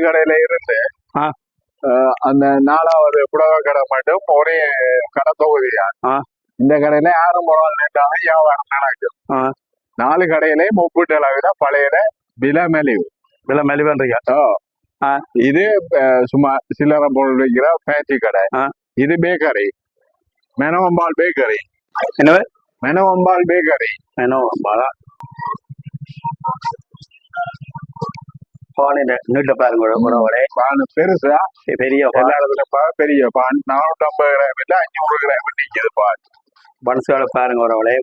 கடையில இருந்து ஆ அந்த 4வது புடவை கடை மட்டும் ஒரே கடை தொகுதியா. இந்த கடையில 6 முழம் வியாபாரம் நடக்கும். 4 கடையிலையும் ஒப்பிட்ட அளவுல பழைய விலை மெலிவுன்றீங்க. இது சும்மா சில்லறை பொருள் வைக்கிற பேச்சு கடை. இது பேக்கரி, மெனவம்பால் பேக்கரி. என்னவே மெனவம்பால் பேக்கரி. மெனவம்பாலா? பான் நீட்ட பாருங்க, பான் பெருசா பெரிய எல்லா இடத்துல பெரிய பான் 450 கிராம் இல்ல 500 கிராம் நிக்குது பான். பன்சுகளை பாருங்க வரவளே.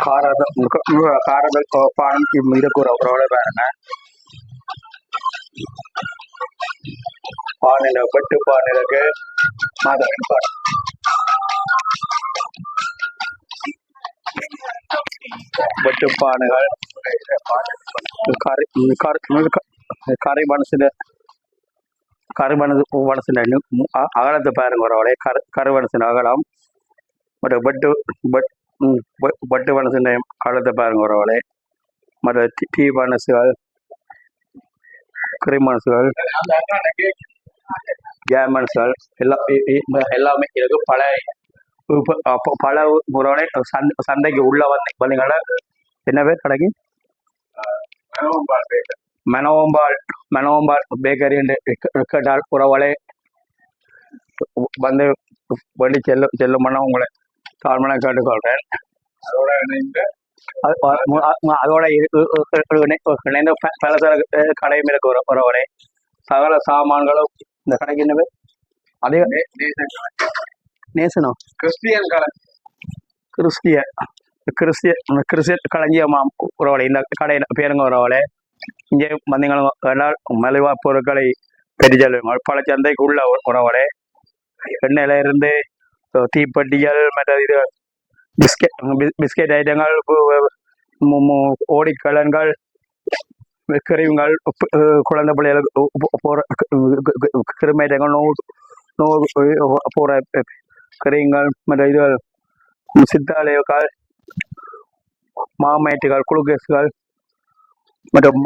காரத பான் இதுக்கு வரவளை பாருங்க. பானில பட்டு பானிலுக்கு மாதவின் பான் வெட்டுப்பானுகள் கரை மனசின் அகலத்தை பாருங்க வரவளே. கரு மனசின் அகலம் மற்ற பட்டு மனசின் அகலத்தை பாருங்க வரவளே. மற்ற டீ மனசுகள், கிரி மனசுகள், கேம் மனசுகள் எல்லாமே இருக்கு. பல முறை சந்தைக்கு உள்ள வந்தீங்கன்னா என்ன பேர் கடைக்கு? மெனவம்பால் பேக்கரி கேட்டால் உறவளை வந்து வண்டி செல்லும்னா உங்களை தாழ்மனை கேட்டுக்கொள்றேன். அதோட இணைந்த பலசர கடையும் இருக்கு உறவளை. சகல சாமான்களும் இந்த கடைக்கு என்ன பேர்? அதே நேசனோ கிறிஸ்டியன் கடை. கிறிஸ்டியன் களஞ்சியமாம் உறவலை. இந்த கடை பேருங்க உறவலை. இங்கே வந்தீங்கன்னா மலிவா பொருட்களை பெற்று செல்வீங்க. பல சந்தைக்கு உள்ள உறவலை. எண்ணெயில இருந்து தீப்பெட்டிகள், மற்ற இது பிஸ்கெட் ஐட்டங்கள், ஓடிக்கலன்கள், கிருமிகள், குழந்தை பிள்ளைகளுக்கு போற கிருமி ஐட்டங்கள், போற கிரீங்கள், மற்ற இதுகள், சித்தாலயங்கள், மாமேட்டுகள், குளுக்கேஸ்கள் மற்றும்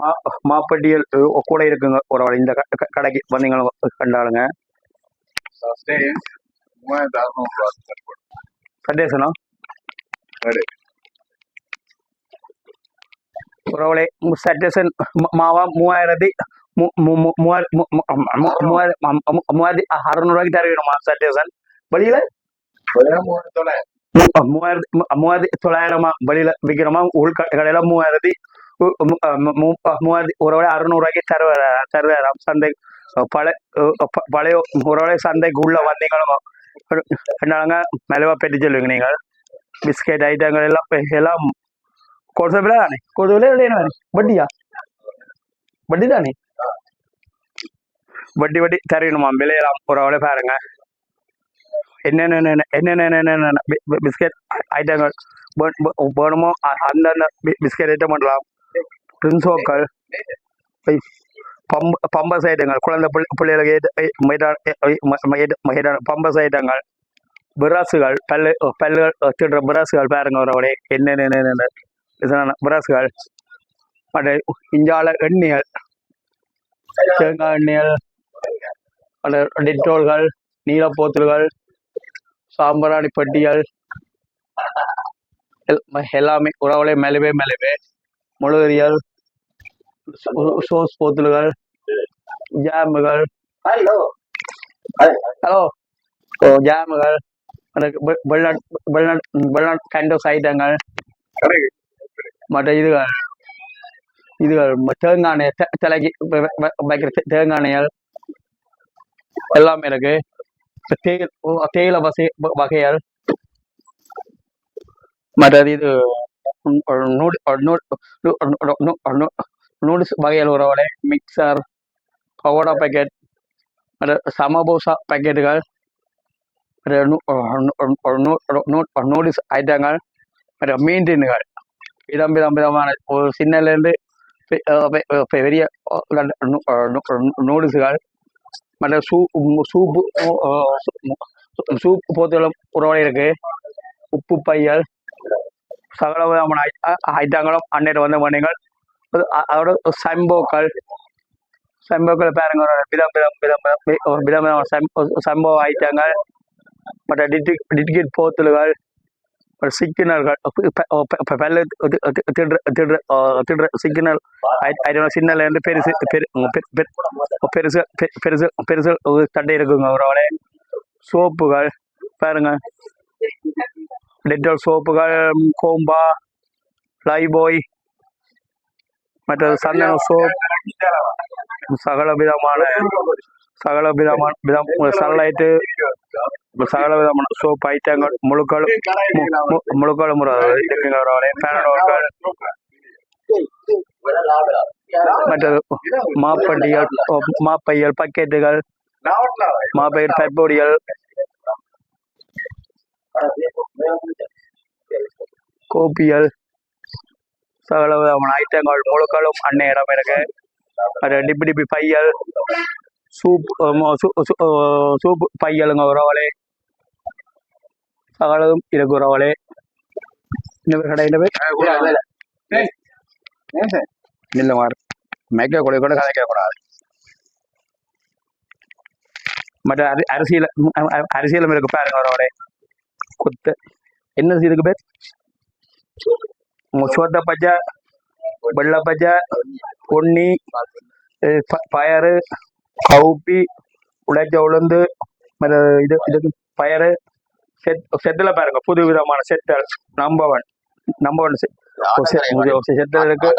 மாப்பட்டியல் கூட இருக்குங்க ஒரு இந்த கடைக்கு வந்தீங்கன்னா கண்டாளுங்க. சந்தேசனா உறவுகளை சட்டேசன் மாவா 3600 தருவீங்கம்மா சட்டேசன். வெளியில 3900 வெளியில விற்கிறோமா? உள் கடையில 3000 உறவுகளை 600 தருவாராம். சந்தை பழைய உறவுகளை சந்தைக்கு உள்ள வந்தீங்களும் என்னாங்க மெலவா பெற்று சொல்லுவீங்க. நீங்கள் பிஸ்கெட் ஐட்டங்கள் எல்லாம் கொடுத்த விலை தானே? கொடுத்த விலை என்ன வட்டியா? வட்டி தானே? வட்டி தரணுமா? விலையெல்லாம் உறவுகளை பாருங்க. என்னென்ன பிஸ்கெட் ஐட்டங்கள் வேணுமோ அந்தந்த பிஸ்கெட் ஐட்டம் பண்ணலாம். பிரின்சோக்கள், பம்பஸ் ஐட்டங்கள், குழந்தை பிள்ளைகளுக்கு பம்பஸ் ஐட்டங்கள், பிரஷுகள், பல்லுகள் வச்சுடுற பிரஷுகள் பாருங்க உறவுகளே. என்னென்ன பிரஷுகள், மற்ற இஞ்சால எண்ணெய்கள், தேங்காய் எண்ணெய்கள், டெட்டோல்கள், நீலப்போத்தல்கள், சாம்பிராணி பட்டிகள் எல்லாமே உறவுகளை மெலவே முழுகரியல், சோஸ் போத்தல்கள், ஜாமுகள், ஹலோ ஜாமுகள், வெளிநாட்டு கண்டோஸ் ஐட்டங்கள், மற்ற இதுகள் தேங்காய் தலைக்கு வைக்கிற தேங்காய்கள் எல்லாமே இருக்கு. தேயிலை வகைகள், மற்றது இது நூடுல்ஸ் வகைகள் உறவுகளை. மிக்சர், பவோடா பேக்கெட், சமபூசா பேக்கெட்டுகள், நூடுல்ஸ் ஐட்டங்கள், மீன் டின்னுகள், விதமான ஒரு சின்னலேருந்து பெரிய நூடுல்ஸுகள், மற்ற சூப்பு போத்தலும் உறவுகளை இருக்கு. உப்பு பையல் சகல விதமான ஐட்டங்களும் அன்னையிட்ட வந்து பண்ணீங்கள் அதோட சம்போக்கள் பாருங்க ஒரு விதம் சம்பவ ஐட்டங்கள் மற்ற டிக்கெட் போத்தல்கள் ஒரு சிக்னல்கள் பல்ல திடுற சிக்னல் ஐட்டம் சின்னல இருந்து பெருசு பெருசு பெருசு பெருசு தட்டை இருக்குங்க ஒரு சோப்புகள் பாருங்க டெட்டால் சோப்புகள் கோம்பா லைபாய் மற்றது சந்தன சோப் சகல விதமான சன்லைட்டு சகல விதமான சோப் ஐட்டங்கள் முழுக்களும் இருக்குங்க பேனடோல்கள் மற்றது மாப்பையல் பக்கெட்டுகள் மாப்பையல் பைப்பொடிகள் கோப்பியல் சகல விதமான ஐட்டங்கள் முழுக்களும் அன்னையிடம் இருக்கு டிப்பி பையல் சூப் பையலுங்க உறவலே சகலதும் இருக்கு உறவலே கடையில் போய் இல்லை மாறு மேய்க்க கூட கூட கதைக்க கூடாது மற்ற அரிசியிலும் இருக்கு பாருங்க உறவலே குத்து என்ன இதுக்கு பேர் சோத்த பச்சை வெள்ளை பச்சை பொன்னி பயறு கவுப்பி உழைச்ச உளுந்து இது இதுக்கு பயறு செட்டில் பாருங்க புது விதமான செட்டல் நம்பவன் செட்டல் இருக்கு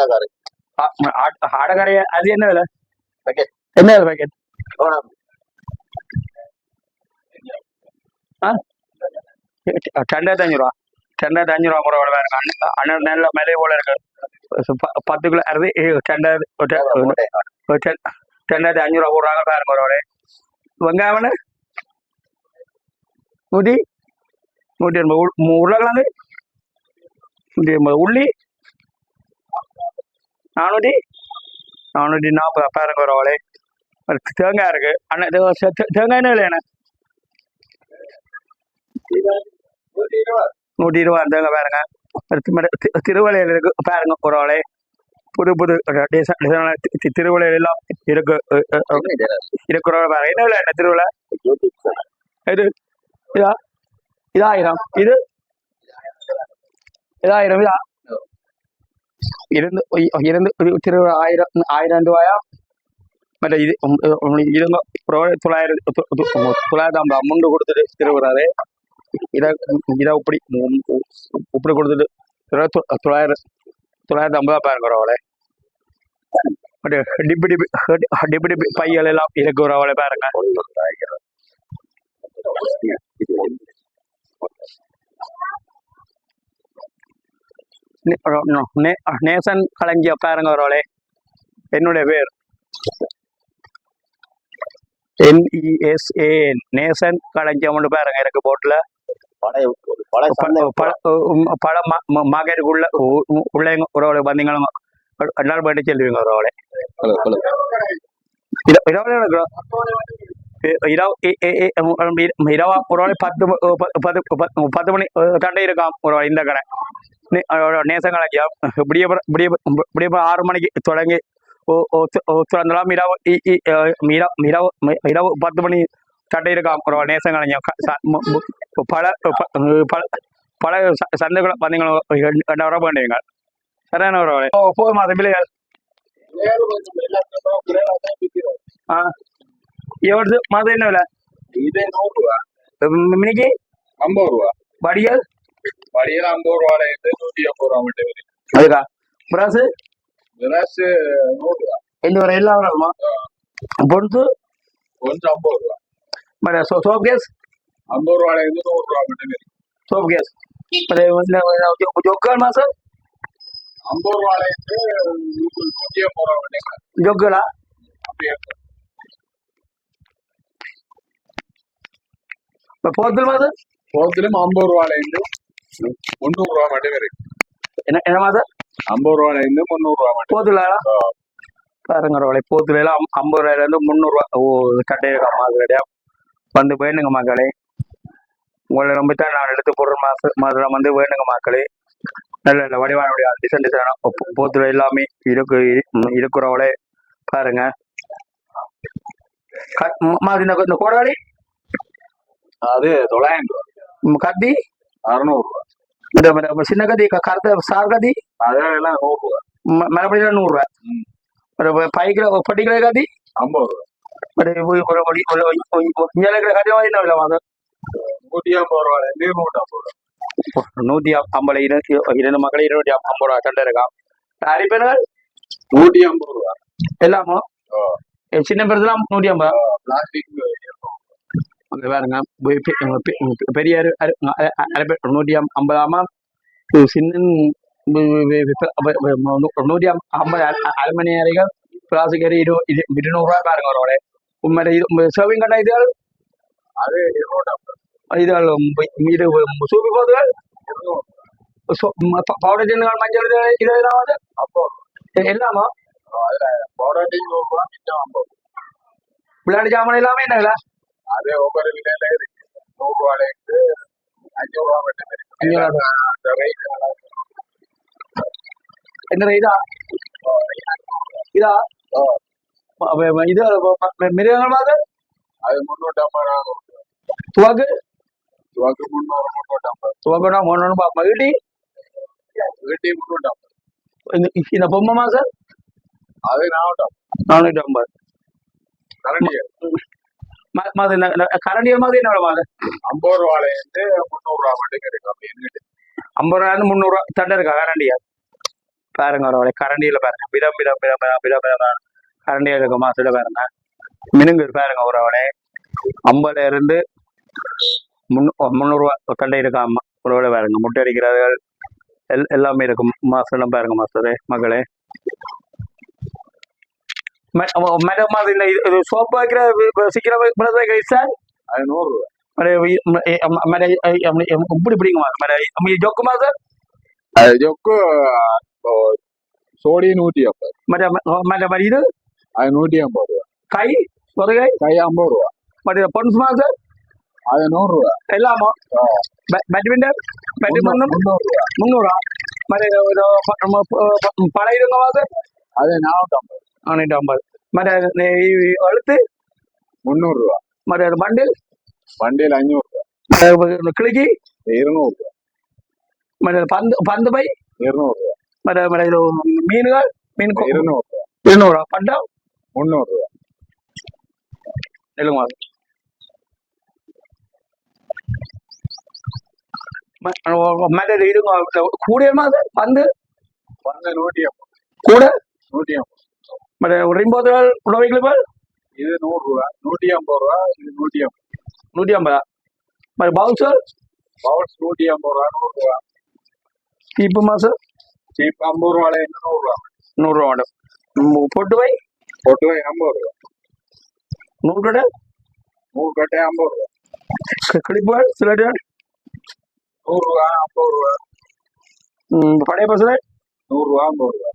ஆடகரைய அது என்ன விலை என்ன விலை பேக்கெட் $2500 $2500 முறை பாருங்க அண்ணன் நல்ல மேலே போல இருக்கு 10 கிலோ அறுதி $2500 போடுறாங்க பாருங்க ஒரு வெங்காயம் 180 உருளைக்கிழங்கு 180 உள்ளி 440 பாருங்க ஒரு தேங்காய் இருக்கு அண்ணன் தேங்காய் என்ன விலை அண்ணன் 120 தேங்காய் பாருங்க திருவள்ளையில் இருக்கு பாருங்க ஒரு புது புது திருவிழையில எல்லாம் இருக்கு இருக்கிற பாருங்க என்ன விலை என்ன திருவிழா இது இதா 1000 இது 1000 இதா இருந்து திருவிழா 1000 ரூபாயா மற்ற இது இருங்க 950 முண்டு கொடுத்துட்டு திருவிழாவே இதை இப்படி கொடுத்துட்டு 950 பாருங்க அவளை டிப்பி பையல் எல்லாம் இருக்கு அவளை பாருங்க நேசன் களஞ்சிய பாருங்க அவளே என்னுடைய பேர் NESAN நேசன் களஞ்சியம் பாருங்க எனக்கு போட்டுல பல மார்க்கெட்டுக்குள்ள உள்ள உறவுகளை வந்தீங்களும் நாள் போயிட்டு செல்வீங்க உறவுகளை இரவா ஒரு 10 மணி தண்டை இருக்காம் ஒரு இந்த கடை நேசம் களஞ்சியம் இப்படியே 6 மணிக்கு தொடங்கி திறந்தலாம் இரவு 10 மணி தட்டை இருக்காம் ஒரு நேசம் களஞ்சியம் பல சந்தைகளை வந்தீங்களும் 2000 பண்ணுவீங்க சரியான ஒரு போதும் மாதம் பிள்ளைகள் எவ்வளவு மாதம் என்ன விலை இது 100 ரூபா மினிக்கு 50 ரூபா வடியல் 50 ரூபாய் 180 ரூபா மட்டும் இருக்கு அதுக்கா பிராசு 100 ரூபா எந்த வரை எல்லாம் வரணுமா பொறுத்து கொஞ்சம் 50 ரூபா சோப் கேஸ் 50 ரூபாய் 100 ரூபா மட்டும் இருக்கு சோப் கேஸ் ஜொக்கால் மாசம் 50 ரூபாய் 180 ரூபா மட்டும் ஜொக்கலா அப்படியே போத்தல் மாதம் போத்திலும் 50 ரூபாய் 300 ரூபா மட்டும் இருக்கு என்ன மாதம் 50 ரூபாய் 300 ரூபா மட்டும் போத்துல பாருங்க ரோலை போத்துல எல்லாம் 50 ரூபாயில இருந்து 300 ரூபா கட்டையா மாதிரி வந்து போயிடுங்க மக்களே உங்களை நம்பித்தான் நான் எடுத்து போடுற மாதம் வந்து வேணுங்க மக்களே. நல்ல நல்ல வடிவானுடைய டிசைன் டிசைனான போத்துல எல்லாமே இருக்கிறவளே பாருங்க. இந்த கோடாளி அது 900 கத்தி 600 இந்த சின்ன கத்தி கருத்த சார் கத்தி அதெல்லாம் 100 மறுபடியும் 100 பைக்கில் பட்டிக்கிற கத்தி 50 கத்தி என்ன விலை வாங்க 150 150 இரண்டு மக்கள் 250 சண்டை இருக்கான். அரிப்பேர்கள் 150 எல்லாமோ சின்ன பெருசுலாம் 150 பிளாஸ்டிக் பாருங்க. பெரிய 150 சின்ன 150 அலுமினிய அறைகள் பிளாஸ்டிக் அரி 200 பாருங்க. அவரோட உண்மை சர்விங் கட்டா இதுகள் அது 250 இதுகள் இது சூப்பி போதுகள் பவுடர் ஜென்னுகள் மஞ்சள் இது அப்போ எல்லாமா அதுல பவுடர் 100 மிச்சம் 50 விளையாட்டு ஜாமான் எல்லாமே என்ன விலை? அது ஒவ்வொரு விலையில இருக்கு 100 இருக்கு 500 மட்டும் இருக்கு. அந்த ரேட் என்ன இதா இதா இது மிருகங்கள் மாதிரி அது 350 துவக்கு துவக்கு 300 துவக்கனா 300 மகிழ்ச்சி வீட்டி 350 இந்த பொம்மை மாசம் அது 450 கரண்டியல் மாதிரி என்ன மாதிரி 50 ரூபாயிலேருந்து 300 மட்டும் கிடைக்கும் அப்படின்னு 50 ரூபாயிலிருந்து 300 தண்டை இருக்கா கரண்டியா? பாருங்க ஒரு கரண்டியில பாருங்க விதம் கரண்டியா இருக்க மாசத்துல பாருங்க. மினுங்கு பாருங்க ஒரு 50 இருந்து 300 ரூபா தண்டை இருக்கா. ஒரு பாருங்க முட்டை அடிக்கிறார்கள் எல்லாமே இருக்கும் மாசம் பாருங்க மாசத்தே மகளே. மேடம் மாதிரி இந்த சோப்பு வைக்கிற சீக்கிரம் சார் அது 100 ரூபா இப்படி பிடிக்குமா ஜொக்குமா சார்? அது ஜொக்கு சோடி 150 இது அது 150 ரூபா கை சொரகை கை 50 ரூபா பொன்சுமா சார்? அது 100 ரூபா எல்லாமா பேட்மிண்டன் 300 பழையதுங்கவா சார்? அது 450 அழுத்து 300 ரூபா பண்டில் 500 ரூபா கிளிக்கி 200 ரூபா பந்து பை 200 ரூபா மீன்கள் மீன் 200 ரூபா பண்டம் 300 ரூபா இல்லைங்க இதுங்க கூடியமா பந்து 150 கூட 150 ரிம்போதுகள் உணவைகள் இது 100 ரூபா 150 ரூபா இது 150 பவுன்சர் பவுல்ஸ் 150 ரூபா 100 ரூபா சீப்பு மாசம் சீப் 50 ரூபாயில 100 ரூபா மேடம் பொட்டு வை 50 ரூபா 100 கடை 100 கட்டை 50 ரூபா கிளிப்புகள் சிலர் 100 ரூபா 50 ரூபா பழைய பசங்க 100 ரூபா 50 ரூபா